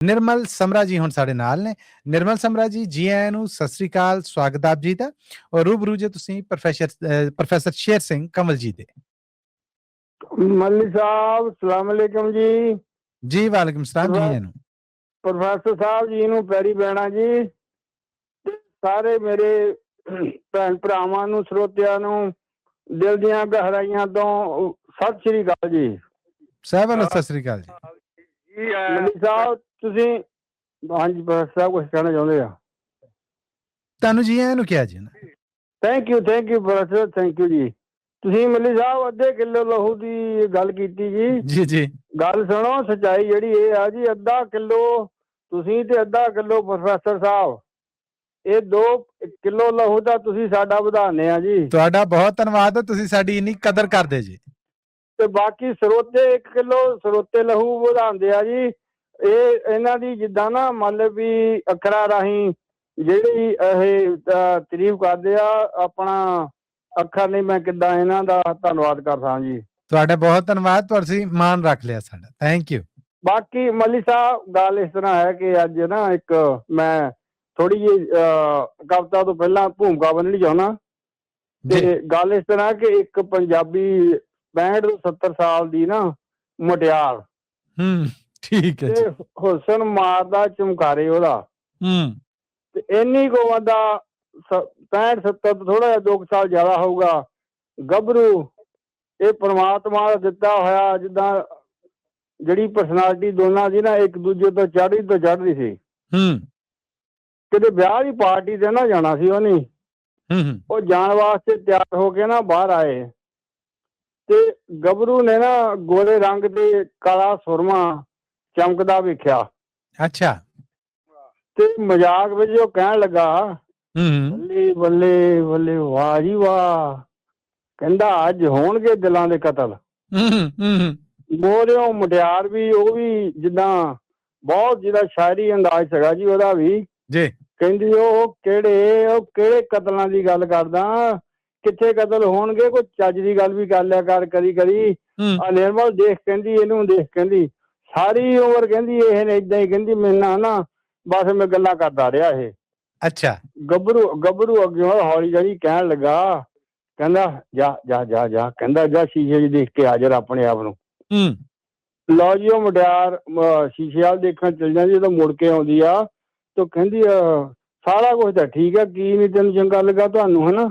ਨਿਰਮਲ ਸਮਰਾ ਜੀ ਹੁਣ ਸਾਡੇ ਨਾਲ ਨੇ। ਨਿਰਮਲ ਸਮਰਾ ਜੀ, ਜੀ ਆਇਆਂ ਨੂੰ, ਸਤਿ ਸ੍ਰੀ ਅਕਾਲ, ਸਵਾਗਤ ਆਪ ਜੀ ਦਾ। ਔਰ ਰੂਬਰੂ ਜੇ ਤੁਸੀਂ ਪ੍ਰੋਫੈਸਰ ਸ਼ੇਰ ਸਿੰਘ ਕੰਵਲ ਜੀ ਦੇ। ਮੱਲੀ ਸਾਹਿਬ, ਸਲਾਮ ਅਲੈਕਮ ਜੀ। ਜੀ ਵਾਲੇਕੁਮ ਸਲਾਮ ਜੀ ਆਇਆਂ ਨੂੰ। ਪ੍ਰੋਫੈਸਰ ਸਾਹਿਬ ਜੀ ਨੂੰ ਪੈਰੀ ਪੈਣਾ ਜੀ, ਸਾਰੇ ਮੇਰੇ ਭੈਣ ਭਰਾਵਾਂ ਨੂੰ, ਸਰੋਤਿਆਂ ਨੂੰ ਦਿਲ ਦੀਆਂ ਗਹਿਰਾਈਆਂ ਤੋਂ ਸਤਿ ਸ੍ਰੀ ਅਕਾਲ ਜੀ। ਸਾਹਿਬ ਵੱਲੋਂ ਸਤਿ ਸ੍ਰੀ ਅਕਾਲ ਜੀ। ਮੱਲੀ ਸਾਹਿਬ ਤੁਸੀਂ, ਹਾਂਜੀ ਪ੍ਰੋਫੈਸਰ ਸਾਹਿਬ ਕੁਝ ਕਹਿਣਾ ਚਾਹੁੰਦੇ ਆ? ਤੁਹਾਨੂੰ ਜੀ ਆਇਆਂ ਨੂੰ ਕਿਹਾ ਜੀ ਨਾ। Thank you professor, thank you ਜੀ। ਤੁਸੀਂ ਮੱਲੀ ਸਾਹਿਬ ਅੱਧੇ ਕਿਲੋ ਲਹੂ ਦੀ ਗੱਲ ਕੀਤੀ ਜੀ। ਜੀ ਜੀ, ਗੱਲ ਸੁਣੋ, ਸੱਚਾਈ ਜਿਹੜੀ ਇਹ ਆ ਜੀ, ਅੱਧਾ ਕਿਲੋ ਤੁਸੀਂ ਤੇ ਅੱਧਾ ਕਿਲੋ ਪ੍ਰੋਫੈਸਰ ਸਾਹਿਬ, ਇਹ 2 ਕਿਲੋ ਲਹੂ ਦਾ ਤੁਸੀਂ ਸਾਡਾ ਵਧਾਉਂਦੇ ਆ ਜੀ। ਤੁਹਾਡਾ ਬਹੁਤ ਧੰਨਵਾਦ, ਤੁਸੀਂ ਸਾਡੀ ਇੰਨੀ ਕਦਰ ਕਰਦੇ ਜੀ। ਤੇ ਬਾਕੀ ਸਰੋਤੇ 1 ਕਿਲੋ ਸਰੋਤੇ ਲਹੂ ਵਧਾਉਂਦੇ ਆ ਜੀ। ਇਹ ਇਹਨਾਂ ਦੀ ਜਿੱਦਾਂ ਨਾ ਮੰਨ ਲਓ ਵੀ ਅੱਖਰਾਂ ਰਾਹੀਂ ਜਿਹੜੀ ਇਹ ਤਾਰੀਫ ਕਰਦੇ ਆ, ਆਪਣਾ ਅੱਖਰ ਨਹੀਂ ਮੈਂ ਕਿੱਦਾਂ ਇਹਨਾਂ ਦਾ ਧੰਨਵਾਦ ਕਰਦਾ ਜੀ। ਤੁਹਾਡਾ ਬਹੁਤ ਧੰਨਵਾਦ, ਤੁਸੀਂ ਮਾਣ ਰੱਖ ਲਿਆ ਸਾਡਾ, ਥੈਂਕ ਯੂ। ਬਾਕੀ ਮੱਲੀ ਸਾਹਿਬ ਗੱਲ ਇਸ ਤਰ੍ਹਾਂ ਹੈ ਕਿ ਅੱਜ ਨਾ ਇੱਕ ਮੈਂ ਥੋੜੀ ਜਿਹੀ ਕਵਿਤਾ ਤੋਂ ਪਹਿਲਾਂ ਭੂਮਿਕਾ ਬੰਨਣੀ ਚਾਹੁੰਦਾ। ਤੇ ਗੱਲ ਇਸ ਤਰ੍ਹਾਂ ਕਿ ਇੱਕ ਪੰਜਾਬੀ 65 ਤੋਂ 70 ਸਾਲ ਦੀ ਨਾ ਮੁਟਿਆਰ, ਠੀਕ ਹੈ, ਹੁਸਨ ਮਾਰਦਾ ਚਮਕਾਰੇ ਉਹਦਾ, ਤੇ ਇੰਨੀ ਕੋ ਬੰਦਾ 65-70 ਤੋਂ ਥੋੜਾ ਜਿਹਾ 2 ਸਾਲ ਜ਼ਿਆਦਾ ਹੋਊਗਾ, ਗੱਭਰੂ, ਇਹ ਪ੍ਰਮਾਤਮਾ ਦਾ ਦਿੱਤਾ ਹੋਇਆ ਜਿੱਦਾਂ ਜਿਹੜੀ ਪਰਸਨੈਲਿਟੀ ਦੋਨਾਂ ਦੀ ਨਾ ਇੱਕ ਦੂਜੇ ਤੋਂ ਚੜ੍ਹਦੀ ਸੀ। ਕਿਤੇ ਵਿਆਹ ਦੀ ਪਾਰਟੀ ਤੇ ਨਾ ਜਾਣਾ ਸੀ ਉਹਨੇ, ਉਹ ਜਾਣ ਵਾਸਤੇ ਤਿਆਰ ਹੋ ਕੇ ਨਾ ਬਾਹਰ ਆਏ, ਤੇ ਗੱਭਰੂ ਨੇ ਨਾ ਗੋਰੇ ਰੰਗ ਦੇ ਕਾਲਾ ਸੁਰਮਾ ਚਮਕਦਾ ਵੇਖਿਆ। ਅੱਛਾ। ਤੇ ਮਜ਼ਾਕ ਵਿੱਚ ਉਹ ਕਹਿਣ ਲੱਗਾ, ਬੱਲੇ ਬੱਲੇ ਬੱਲੇ, ਵਾਹ ਜੀ ਵਾਹ, ਕਹਿੰਦਾ ਅੱਜ ਹੋਣਗੇ ਦਿਲਾਂ ਦੇ ਕਤਲ। ਮੋਰਿਓ ਮੁਟਿਆਰ ਵੀ, ਉਹ ਵੀ ਜਿੱਦਾਂ ਬਹੁਤ ਜਿਹਦਾ ਸ਼ਾਇਰੀ ਅੰਦਾਜ਼ ਸੀਗਾ ਜੀ ਉਹਦਾ ਵੀ ਜੀ, ਕਹਿੰਦੀ ਉਹ ਕਿਹੜੇ ਕਤਲਾਂ ਦੀ ਗੱਲ ਕਰਦਾ, ਕਿੱਥੇ ਕਤਲ ਹੋਣਗੇ, ਕੋਈ ਚੱਜ ਦੀ ਗੱਲ ਵੀ ਕਰ ਲਿਆ ਕਰ ਕਦੀ ਕਦੀ। ਆ ਨਿਰਮਲ ਦੇਖ, ਕਹਿੰਦੀ ਇਹਨੂੰ ਦੇਖ, ਕਹਿੰਦੀ ਸਾਰੀ ਉਮਰ ਕਹਿੰਦੀ ਇਹ ਨੇ ਏਦਾਂ ਹੀ, ਕਹਿੰਦੀ ਮੇਰੇ ਨਾ ਬਸ ਮੈਂ ਗੱਲਾਂ ਕਰਦਾ ਰਿਹਾ ਇਹ। ਅੱਛਾ। ਗੱਭਰੂ ਅੱਗੇ ਹੌਲੀ ਜਿਹੜੀ ਕਹਿਣ ਲੱਗਾ, ਕਹਿੰਦਾ ਜਾ ਜਾ ਜਾ ਜਾ, ਕਹਿੰਦਾ ਜਾ ਸ਼ੀਸ਼ੇ 'ਚ ਦੇਖ ਕੇ ਹਾਜ਼ਰ ਆਪਣੇ ਆਪ ਨੂੰ। ਲਓ ਜੀ, ਉਹ ਮੁਟਿਆਰ ਸ਼ੀਸ਼ੇ ਵੱਲ ਦੇਖਣ ਚਲ ਜਾਂਦੀ, ਜਦੋਂ ਮੁੜ ਕੇ ਆਉਂਦੀ ਆ ਤਾਂ ਕਹਿੰਦੀ ਸਾਰਾ ਕੁਝ ਤਾਂ ਠੀਕ ਆ, ਕੀ ਨਹੀਂ ਤੈਨੂੰ ਚੰਗਾ ਲੱਗਾ ਤੁਹਾਨੂੰ, ਹਨਾ,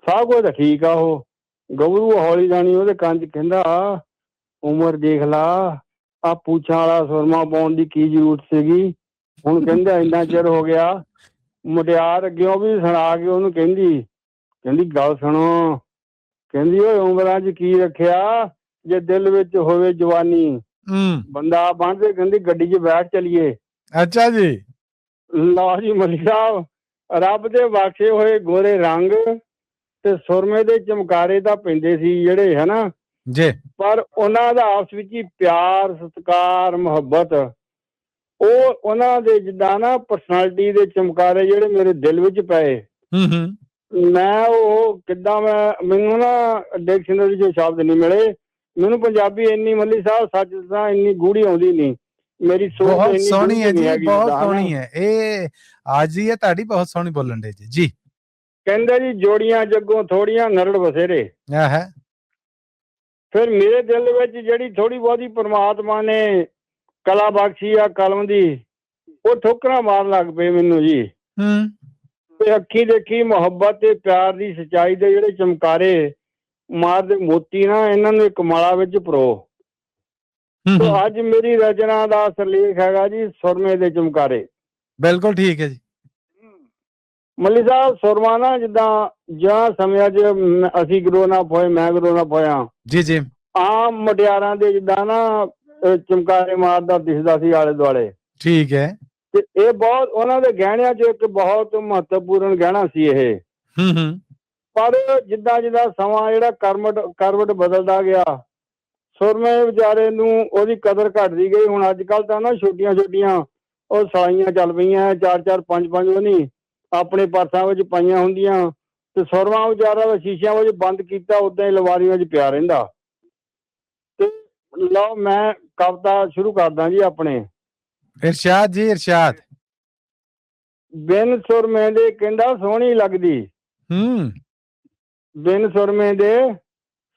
ਸਭ ਕੁਝ ਤਾਂ ਠੀਕ ਆ। ਉਹ ਗੱਭਰੂ ਹੌਲੀ ਜਾਣੀ ਉਹਦੇ ਕੰਨ 'ਚ ਕਹਿੰਦਾ, ਉਮਰ ਦੇਖ ਲਾ, ਆ ਪੂਛਾਂ ਵਾਲਾ ਸੁਰਮਾ ਪਾਉਣ ਦੀ ਕੀ ਜ਼ਰੂਰਤ ਸੀਗੀ, ਹੁਣ ਕਹਿੰਦਾ ਇੰਨਾ ਚਿਰ ਹੋ ਗਿਆ। ਮੁਟਿਆਰ ਅੱਗਿਓਂ ਵੀ ਸੁਣਾ ਕੇ ਉਹਨੂੰ ਕਹਿੰਦੀ ਗੱਲ ਸੁਣੋ, ਕਹਿੰਦੀ ਓਏ ਉਮਰਾਂ 'ਚ ਕੀ ਰੱਖਿਆ, ਜੇ ਦਿਲ ਵਿੱਚ ਹੋਵੇ ਜਵਾਨੀ, ਬੰਦਾ ਬਣਦੇ, ਕਹਿੰਦੀ ਗੱਡੀ 'ਚ ਬੈਠ ਚਲੀਏ। ਅੱਛਾ ਜੀ। ਲਓ ਜੀ ਮੱਲੀ ਸਾਹਿਬ, ਰੱਬ ਦੇ ਬਖਸ਼ੇ ਹੋਏ ਗੋਰੇ ਰੰਗ ਤੇ ਸੁਰਮੇ ਦੇ ਚਮਕਾਰੇ ਤਾਂ ਪੈਂਦੇ ਸੀ ਜਿਹੜੇ, ਹਨਾ ਜੀ, ਪਰ ਉਹਨਾਂ ਦਾ ਆਪਸ ਵਿੱਚ ਹੀ ਪਿਆਰ, ਸਤਿਕਾਰ, ਮੁਹੱਬਤ, ਉਹ ਉਹਨਾਂ ਦੇ ਜਿੱਦਾਂ ਨਾ ਪਰਸਨੈਲਿਟੀ ਦੇ ਚਮਕਾਰੇ ਜਿਹੜੇ ਮੇਰੇ ਦਿਲ ਵਿੱਚ ਪਏ। ਮੈਂ ਉਹ ਕਿੱਦਾਂ, ਮੈਨੂੰ ਨਾ ਡਿਕਸ਼ਨਰੀ 'ਚ ਸ਼ਬਦ ਨਹੀਂ ਮਿਲੇ, ਮੈਨੂੰ ਪੰਜਾਬੀ ਇੰਨੀ ਮੱਲੀ ਸਾਹਿਬ ਸੱਚ ਦੱਸਾਂ ਇੰਨੀ ਗੂੜੀ ਆਉਂਦੀ ਨਹੀਂ, ਮੇਰੀ ਸੋਚ ਬਹੁਤ ਸੋਹਣੀ ਹੈ ਜੀ, ਬਹੁਤ ਸੋਹਣੀ ਹੈ ਇਹ ਅੱਜ ਹੀ ਹੈ ਤੁਹਾਡੀ, ਬਹੁਤ ਸੋਹਣੀ ਬੋਲਣ ਦੇ ਜੀ। ਕਹਿੰਦਾ ਜੀ ਜੋੜੀਆਂ ਜੱਗੋਂ ਥੋੜੀਆਂ ਨਰੜ ਬਸੇਰੇ, ਫਿਰ ਮੇਰੇ ਦਿਲ ਵਿੱਚ ਜਿਹੜੀ ਥੋੜੀ ਬਹੁਤੀ ਪ੍ਰਮਾਤਮਾ ਨੇ ਕਲਾ ਬਖਸ਼ੀ ਆ ਕਲਮ ਦੀ, ਉਹ ਠੋਕਰਾਂ ਮਾਰਨ ਲੱਗ ਪਏ ਮੈਨੂੰ ਜੀ। ਤੇ ਅੱਖੀ ਦੇਖੀ ਮੁਹੱਬਤ ਤੇ ਪਿਆਰ ਦੀ ਸੱਚਾਈ ਦੇ ਜਿਹੜੇ ਚਮਕਾਰੇ ਮਾਰਦੇ ਮੋਤੀ ਨਾ, ਇਹਨਾਂ ਨੂੰ ਇੱਕ ਮਾਲਾ ਵਿੱਚ ਪਰੋ। ਅੱਜ ਮੇਰੀ ਰਚਨਾ ਦਾ ਸਿਰਲੇਖ ਹੈਗਾ ਜੀ ਸੁਰਮੇ ਦੇ ਚਮਕਾਰੇ। ਬਿਲਕੁਲ ਠੀਕ ਹੈ ਜੀ ਮੱਲੀ ਸਾਹਿਬ। ਸੁਰਮਾ ਨਾ ਜਿੱਦਾਂ ਜਾਂ ਸਮਿਆਂ 'ਚ ਅਸੀਂ ਗਰੋਨ ਅਪ ਹੋਏ, ਮੈਂ ਗਰੋਨ ਅਪ ਹੋਇਆ ਜੀ ਜੀ, ਆਮ ਮੁਟਿਆਰਾਂ ਦੇ ਜਿੱਦਾਂ ਨਾ ਚਮਕਾਰੇ ਮਾਰਦਾ ਦਿਸਦਾ ਸੀ ਆਲੇ ਦੁਆਲੇ, ਠੀਕ ਹੈ। ਤੇ ਇਹ ਬਹੁਤ ਉਹਨਾਂ ਦੇ ਗਹਿਣਿਆਂ 'ਚ ਇੱਕ ਬਹੁਤ ਮਹੱਤਵਪੂਰਨ ਗਹਿਣਾ ਸੀ ਇਹ। ਪਰ ਜਿੱਦਾਂ ਸਮਾਂ ਜਿਹੜਾ ਕਰਵਟ ਬਦਲਦਾ ਗਿਆ, ਸੁਰਮੇ ਵਿਚਾਰੇ ਨੂੰ ਉਹਦੀ ਕਦਰ ਘਟਦੀ ਗਈ। ਹੁਣ ਅੱਜ ਕੱਲ੍ਹ ਤਾਂ ਨਾ ਛੋਟੀਆਂ ਉਹ ਸਾਈਆਂ ਚੱਲ ਪਈਆਂ, 4-4 5-5 ਉਹ ਨਹੀਂ ਆਪਣੇ ਪਰਸਾਂ ਵਿੱਚ ਪਾਈਆਂ ਹੁੰਦੀਆਂ, ਤੇ ਸੁਰਮਾ ਵਿਚਾਰਾ ਸ਼ੀਸ਼ਿਆਂ ਵਿੱਚ ਬੰਦ ਕੀਤਾ, ਓਦਾਂ ਹੀ ਅਲਮਾਰੀਆਂ ਵਿੱਚ ਪਿਆ ਰਹਿੰਦਾ। ਤੇ ਲਓ ਮੈਂ ਕਵਿਤਾ ਸ਼ੁਰੂ ਕਰਦਾ ਜੀ ਆਪਣੇ। ਇਰਸ਼ਾਦ ਜੀ ਇਰਸ਼ਾਦ। ਬਿਨ ਸੁਰਮੇ ਦੇ ਕਹਿੰਦਾ ਸੋਹਣੀ ਲੱਗਦੀ, ਬਿਨ ਸੁਰਮੇ ਦੇ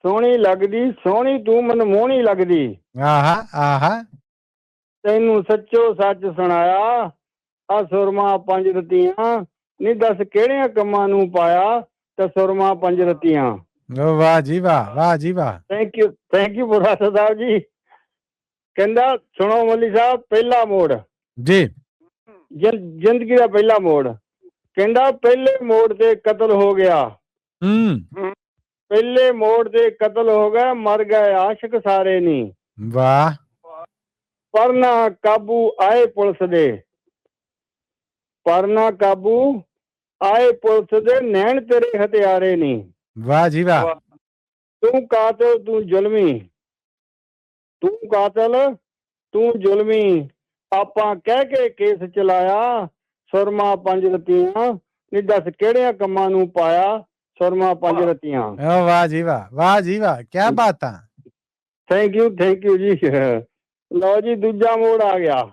ਸੋਹਣੀ ਲੱਗਦੀ, ਸੋਹਣੀ ਤੂੰ ਮਨਮੋਹਣੀ ਲੱਗਦੀ। ਆਹਾ ਆਹਾ। ਤੈਨੂੰ ਸੱਚੋ ਸੱਚ ਸੁਣਾਇਆ ਆ ਸੁਰਮਾ ਪੰਜ ਰਤੀਆਂ, ਨੀ ਦੱਸ ਕਿਹੜਿਆਂ ਕੰਮਾਂ ਨੂੰ ਪਾਇਆ ਤੇ ਸੁਰਮਾ ਪੰਜ ਰਤੀਆਂ। ਵਾਹ ਜੀ ਵਾਹ, ਵਾਹ ਜੀ ਵਾਹ। Thank you professor Sahib ji. ਕਹਿੰਦਾ ਸੁਣੋ ਮੱਲੀ ਸਾਹਿਬ, ਪਹਿਲਾ ਮੋੜ ਜੀ, ਜ਼ਿੰਦਗੀ ਦਾ ਪਹਿਲਾ ਮੋੜ। ਕਹਿੰਦਾ ਪਹਿਲੇ ਮੋੜ ਤੇ ਕਤਲ ਹੋ ਗਿਆ, ਪਹਿਲੇ ਮੋੜ ਤੇ ਕਤਲ ਹੋ ਗਿਆ, ਮਰ ਗਏ ਆਸ਼ਿਕ ਸਾਰੇ ਨੀ। ਵਾਹ। ਪਰ ਨਾ ਕਾਬੂ ਆਏ ਪੁਲਿਸ ਦੇ, ਪਰ ਨਾ ਕਾਬੂ ਆਏ ਪੁਲਿਸ ਦੇ, ਨੈਣ ਤੇਰੇ ਹਥਿਆਰੇ ਨੀ। ਵਾਹ ਜੀ ਵਾਹ। ਤੂੰ ਕਾਤਲ ਤੂੰ ਜ਼ੁਲਮੀ, ਤੂੰ ਕਾਤਲ ਤੂੰ ਜ਼ੁਲਮੀ, ਆਪਾਂ ਕਹਿ ਕੇ ਕੇਸ ਚਲਾਇਆ ਸੁਰਮਾ ਪੰਜ ਰਤੀਆਂ, ਨੀ ਦੱਸ ਕਿਹੜਿਆਂ ਕੰਮਾਂ ਨੂੰ ਪਾਇਆ ਸੁਰਮਾ ਪੰਜ ਰਤੀਆਂ। ਵਾਹ ਜੀ ਵਾਹ, ਵਾਹ ਜੀ ਵਾਹ, ਕੀ ਬਾਤਾਂ। ਥੈਂਕ ਯੂ ਜੀ। ਲਓ ਜੀ ਦੂਜਾ ਮੋੜ ਆ ਗਿਆ।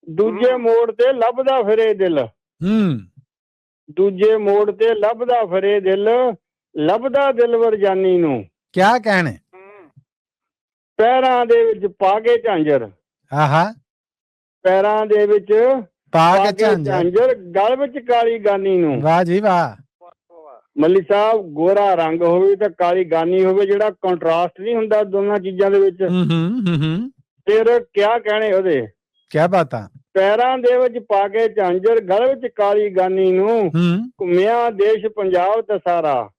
ਦੂਜੇ ਮੋੜ ਤੇ ਲੱਭਦਾ ਫਿਰੇ ਦਿਲ, ਦੂਜੇ ਮੋੜ ਤੇ ਲੱਭਦਾ ਫਿਰੇ ਦਿਲ, ਲੱਭਦਾ ਦਿਲਵਰ ਜਾਨੀ ਨੂੰ। ਕਿਆ ਕਹਿਣੇ। ਪੈਰਾਂ ਦੇ ਵਿੱਚ ਪਾ ਕੇ ਝਾਂਜਰ, ਆਹਾ, ਪੈਰਾਂ ਦੇ ਵਿੱਚ ਪਾ ਕੇ ਝਾਂਜਰ, ਗਲ ਵਿੱਚ ਕਾਲੀ ਗਾਨੀ ਨੂੰ। ਵਾਹ ਜੀ ਵਾਹ। ਮੱਲੀ ਸਾਹਿਬ ਗੋਰਾ ਰੰਗ ਹੋਵੇ ਤੇ ਕਾਲੀ ਗਾਨੀ ਹੋਵੇ, ਜਿਹੜਾ ਕੰਟਰਾਸਟ ਨਹੀਂ ਹੁੰਦਾ ਦੋਨਾਂ ਚੀਜ਼ਾਂ ਦੇ ਵਿੱਚ, ਫਿਰ ਕਿਆ ਕਹਿਣੇ ਉਹਦੇ। ਕਿਆ ਬਾਤਾਂ। ਪੈਰਾਂ ਦੇ ਵਿੱਚ ਪਾ ਕੇ ਝਾਂਜਰ, ਗਲ ਵਿੱਚ ਕਾਲੀ ਗਾਨੀ ਨੂੰ, ਘੁੰਮਿਆ ਦੇਸ਼ ਪੰਜਾਬ ਦਾ ਸਾਰਾ,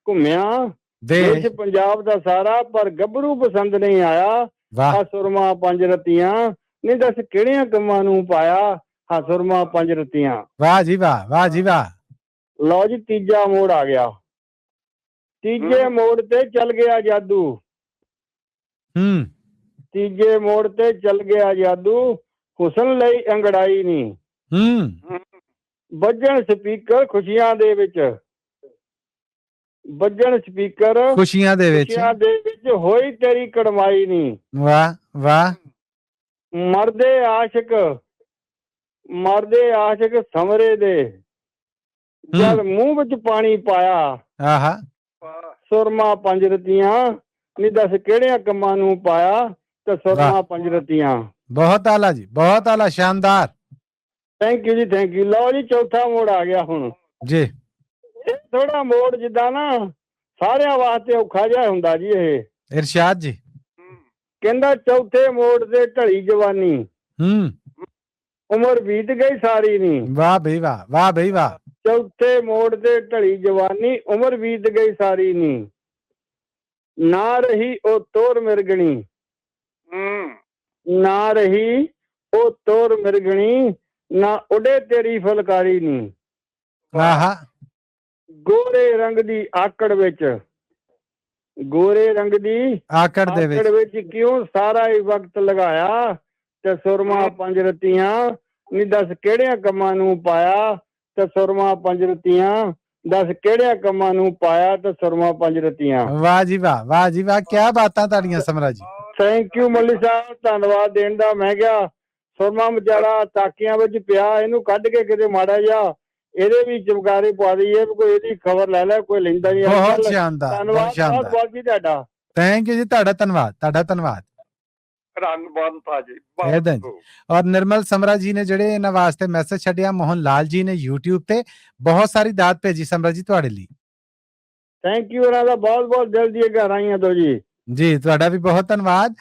ਘੁੰਮਿਆ ਦੇਸ਼ ਪੰਜਾਬ ਦਾ ਸਾਰਾ, ਪਰ ਗੱਭਰੂ ਪਸੰਦ ਨਹੀਂ ਆਇਆ ਆ ਸੁਰਮਾ ਪੰਜ ਰਤੀਆਂ, ਨਹੀਂ ਦੱਸ ਕਿਹੜਿਆਂ ਕੰਮਾਂ ਨੂੰ ਪਾਇਆ ਆ ਸੁਰਮਾ ਪੰਜ ਰਤੀਆਂ। ਵਾਹ ਜੀ ਵਾਹ, ਵਾਹ ਜੀ ਵਾਹ। ਲਓ ਜੀ ਤੀਜਾ ਮੋੜ ਆ ਗਿਆ। ਤੀਜੇ ਮੋੜ ਤੇ ਚੱਲ ਗਿਆ ਜਾਦੂ, ਤੀਜੇ ਮੋੜ ਤੇ ਚੱਲ ਗਿਆ ਜਾਦੂ, ਹੁਸਨ ਲਈ ਅੰਗੜਾਈ ਨੀ। ਵੱਜਣ ਸਪੀਕਰ ਖੁਸ਼ੀਆਂ ਦੇ ਵਿੱਚ, ਵੱਜਣ ਸਪੀਕਰ ਖੁਸ਼ੀਆਂ ਦੇ ਵਿੱਚ, ਹੋਈ ਤੇਰੀ ਕੜਮਾਈ ਨੀ। ਵਾਹ ਵਾਹ। ਮਰਦੇ ਆਸ਼ਿਕ, ਮਰਦੇ ਆਸ਼ਿਕ ਸਮਰੇ ਦੇ, ਜਦ ਮੂੰਹ ਵਿੱਚ ਪਾਣੀ ਪਾਇਆ ਆਹਾ ਸੁਰਮਾ ਪੰਜ ਰਤੀਆਂ, ਨਹੀਂ ਦੱਸ ਕਿਹੜਿਆਂ ਕੰਮਾਂ ਨੂੰ ਪਾਇਆ ਤੇ ਸੁਰਮਾ ਪੰਜ ਰਤੀਆਂ। ਬਹੁਤ ਆਲਾ ਜੀ, ਬਹੁਤ ਆਲਾ, ਸ਼ਾਨਦਾਰ। ਥੈਂਕ ਯੂ ਜੀ, ਥੈਂਕ ਯੂ। ਲਓ ਜੀ ਚੌਥਾ ਮੋੜ ਆ ਗਿਆ ਹੁਣ ਜੀ। ਇਹ ਥੋੜਾ ਮੋੜ ਜਿੱਦਾਂ ਨਾ ਸਾਰਿਆਂ ਵਾਸਤੇ ਔਖਾ ਜਿਹਾ ਹੁੰਦਾ ਜੀ ਇਹ। ਇਰਸ਼ਾਦ ਜੀ। ਕਹਿੰਦਾ ਚੌਥੇ ਮੋੜ ਤੇ ਢਲੀ ਜਵਾਨੀ, ਉਮਰ ਬੀਤ ਗਈ ਸਾਰੀ ਨੀ। ਵਾਹ ਬਈ ਵਾਹ, ਵਾਹ ਬਈ ਵਾਹ। ਚੌਥੇ ਮੋੜ ਤੇ ਢਲੀ ਜਵਾਨੀ, ਉਮਰ ਬੀਤ ਗਈ ਸਾਰੀ ਨੀ। ਨਾ ਰਹੀ ਉਹ ਤੋਰ ਮਿਰਗਣੀ, ਨਾ ਰਹੀ ਉਹ ਤੋਰ ਮਿਰਗਣੀ, ਨਾ ਉਡੇ ਤੇਰੀ ਫੁਲਕਾਰੀ ਨੀ। ਆਹਾ। ਗੋਰੇ ਰੰਗ ਦੀ ਆਕੜ ਵਿੱਚ, ਗੋਰੇ ਰੰਗ ਦੀ ਆਕੜ ਦੇ ਵਿੱਚ ਕਿਉਂ ਸਾਰਾ ਹੀ ਵਕਤ ਲਗਾਇਆ ਤੇ ਸੁਰਮਾ ਪੰਜ ਰਤੀਆਂ, ਨਹੀਂ ਦੱਸ ਕਿਹੜਿਆਂ ਕੰਮਾਂ ਨੂੰ ਪਾਇਆ ਤੇ ਸੁਰਮਾ ਪੰਜ ਰਤੀਆਂ, ਦੱਸ ਕਿਹੜਿਆਂ ਕੰਮਾਂ ਨੂੰ ਪਾਇਆ ਤੇ ਸੁਰਮਾ ਪੰਜ ਰਤੀਆਂ। ਵਾਹ ਜੀ ਵਾਹ, ਵਾਹ ਜੀ ਵਾਹ, ਕੀ ਬਾਤਾਂ ਤੁਹਾਡੀਆਂ ਸਮਰਾ ਜੀ। ਥੈਂਕ ਯੂ ਮੱਲੀ ਸਾਹਿਬ, ਧੰਨਵਾਦ ਦੇਣ ਦਾ। ਮੈਂ ਕਿਹਾ ਸੁਰਮਾ ਵਿਚਾਰਾ ਤਾਕੀਆਂ ਵਿੱਚ ਪਿਆ, ਇਹਨੂੰ ਕੱਢ ਕੇ ਕਿਤੇ ਮਾੜਾ ਜਿਹਾ ਇਹਦੇ ਵੀ ਚਮਕਾਰੇ ਪਾ ਦਈਏ, ਕੋਈ ਇਹਦੀ ਖਬਰ ਲੈ ਲੈ, ਕੋਈ ਲੈਂਦਾ ਨਹੀਂ। ਬਹੁਤ ਸ਼ਾਨਦਾਰ, ਧੰਨਵਾਦ ਬਹੁਤ ਜੀ ਤੁਹਾਡਾ। ਥੈਂਕ ਯੂ ਜੀ, ਤੁਹਾਡਾ ਧੰਨਵਾਦ, ਤੁਹਾਡਾ ਧੰਨਵਾਦ। ਔਰ ਨਿਰਮਲ ਸਮਰਾ ਜੀ ਨੇ ਜਿਹੜੇ ਇਹਨਾਂ ਵਾਸਤੇ ਮੈਸੇਜ ਛੱਡਿਆ, ਮੋਹਨ ਲਾਲ ਜੀ ਨੇ YouTube ਤੇ ਬਹੁਤ ਸਾਰੀ ਦਾਤ ਭੇਜੀ ਸਮਰਾ ਜੀ ਤੁਹਾਡੇ ਲਈ। ਥੈਂਕ ਯੂ, ਇਹਨਾਂ ਦਾ ਬਹੁਤ ਬਹੁਤ ਦਿਲ ਦੀਆਂ ਗਹਿਰਾਈਆਂ ਤੋਂ ਜੀ। ਜੀ ਤੁਹਾਡਾ ਵੀ ਬਹੁਤ ਧੰਨਵਾਦ।